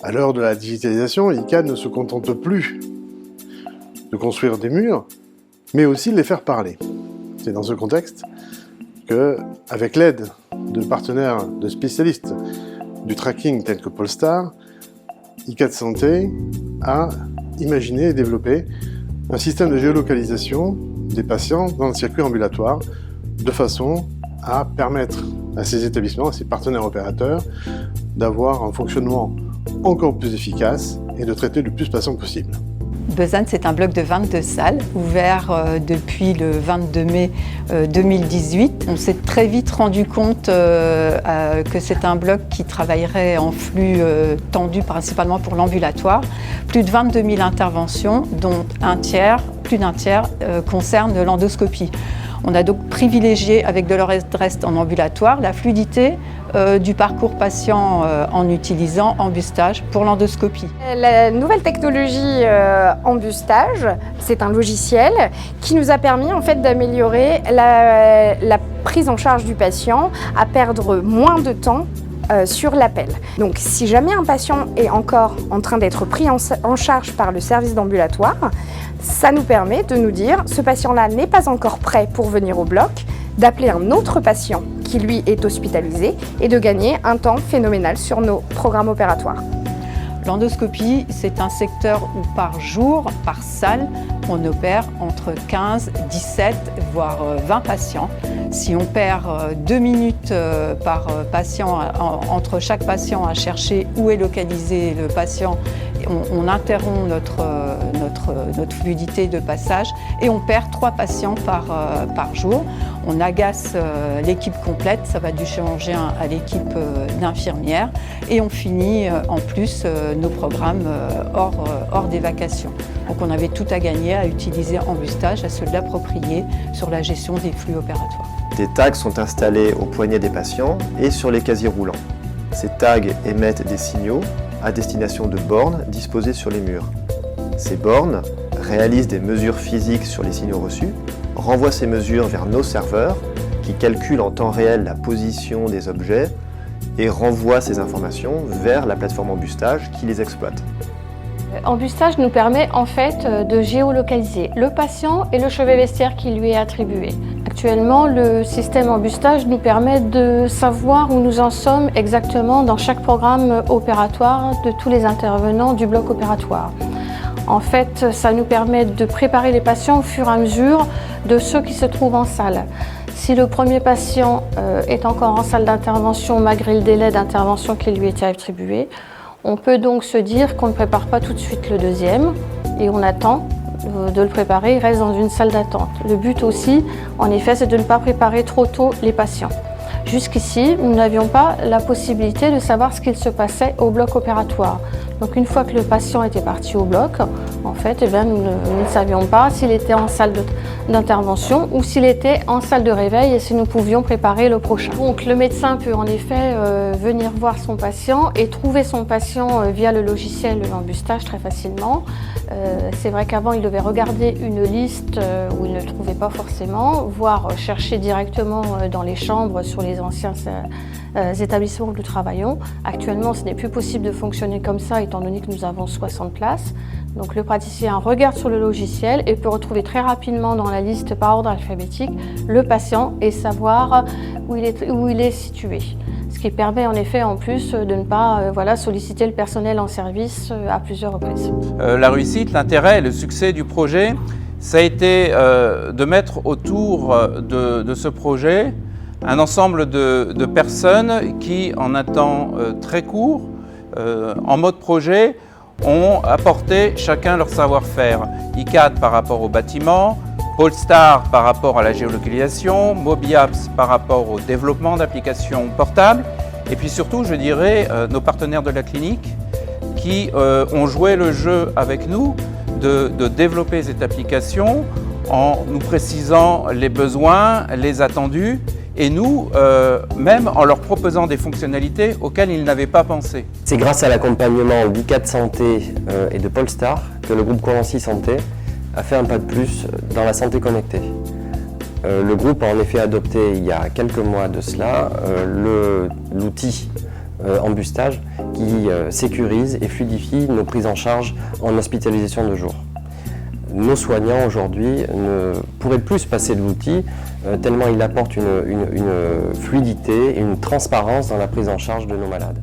À l'heure de la digitalisation, ICAD ne se contente plus de construire des murs, mais aussi de les faire parler. C'est dans ce contexte que, avec l'aide de partenaires, de spécialistes du tracking tels que Polestar, ICAD Santé a imaginé et développé un système de géolocalisation des patients dans le circuit ambulatoire de façon à permettre à ces établissements, à ces partenaires opérateurs, d'avoir un fonctionnement encore plus efficace et de traiter le plus de patients possible. Besanne, c'est un bloc de 22 salles, ouvert depuis le 22 mai 2018. On s'est très vite rendu compte que c'est un bloc qui travaillerait en flux tendu principalement pour l'ambulatoire. Plus de 22 000 interventions, dont plus d'un tiers concernent l'endoscopie. On a donc privilégié, avec de l'Orest en ambulatoire, la fluidité du parcours patient en utilisant Embustage pour l'endoscopie. La nouvelle technologie Embustage, c'est un logiciel qui nous a permis en fait d'améliorer la prise en charge du patient, à perdre moins de temps sur l'appel. Donc si jamais un patient est encore en train d'être pris en charge par le service d'ambulatoire, ça nous permet de nous dire ce patient-là n'est pas encore prêt pour venir au bloc, d'appeler un autre patient qui lui est hospitalisé et de gagner un temps phénoménal sur nos programmes opératoires. L'endoscopie, c'est un secteur où par jour, par salle, on opère entre 15, 17, voire 20 patients. Si on perd 2 minutes par patient, entre chaque patient à chercher où est localisé le patient, on interrompt notre fluidité de passage et on perd 3 patients par jour. On agace l'équipe complète, ça va du chirurgien à l'équipe d'infirmières et on finit en plus nos programmes hors des vacations. Donc on avait tout à gagner à utiliser Embustage, à se l'approprier sur la gestion des flux opératoires. Des tags sont installés au poignet des patients et sur les casiers roulants. Ces tags émettent des signaux à destination de bornes disposées sur les murs. Ces bornes réalisent des mesures physiques sur les signaux reçus, renvoient ces mesures vers nos serveurs qui calculent en temps réel la position des objets et renvoient ces informations vers la plateforme Embustage qui les exploite. Embustage nous permet en fait de géolocaliser le patient et le chevet vestiaire qui lui est attribué. Actuellement, le système Embustage nous permet de savoir où nous en sommes exactement dans chaque programme opératoire de tous les intervenants du bloc opératoire. En fait, ça nous permet de préparer les patients au fur et à mesure de ceux qui se trouvent en salle. Si le premier patient est encore en salle d'intervention malgré le délai d'intervention qui lui était attribué, on peut donc se dire qu'on ne prépare pas tout de suite le deuxième et on attend de le préparer, il reste dans une salle d'attente. Le but aussi, en effet, c'est de ne pas préparer trop tôt les patients. Jusqu'ici, nous n'avions pas la possibilité de savoir ce qu'il se passait au bloc opératoire. Donc une fois que le patient était parti au bloc, en fait, nous ne savions pas s'il était en salle d'intervention ou s'il était en salle de réveil et si nous pouvions préparer le prochain. Donc le médecin peut en effet venir voir son patient et trouver son patient via le logiciel de l'Embustage très facilement. C'est vrai qu'avant, il devait regarder une liste où il ne trouvait pas forcément, voire chercher directement dans les chambres sur les anciens établissements où nous travaillons. Actuellement, ce n'est plus possible de fonctionner comme ça étant donné que nous avons 60 places. Donc le praticien regarde sur le logiciel et peut retrouver très rapidement dans la liste par ordre alphabétique le patient et savoir où il est situé. Ce qui permet en effet en plus de ne pas solliciter le personnel en service à plusieurs reprises. La réussite, l'intérêt, le succès du projet, ça a été de mettre autour de ce projet un ensemble de personnes qui, en un temps très court, en mode projet, ont apporté chacun leur savoir-faire. ICAD par rapport au bâtiment, Polestar par rapport à la géolocalisation, Mobiapps par rapport au développement d'applications portables, et puis surtout, je dirais, nos partenaires de la clinique qui ont joué le jeu avec nous de développer cette application en nous précisant les besoins, les attendus, et nous, même en leur proposant des fonctionnalités auxquelles ils n'avaient pas pensé. C'est grâce à l'accompagnement d'ICAD Santé et de Polestar que le groupe Colancy Santé a fait un pas de plus dans la santé connectée. Le groupe a en effet adopté il y a quelques mois de cela l'outil Ambustage qui sécurise et fluidifie nos prises en charge en hospitalisation de jour. Nos soignants aujourd'hui ne pourraient plus se passer de l'outil tellement il apporte une fluidité et une transparence dans la prise en charge de nos malades.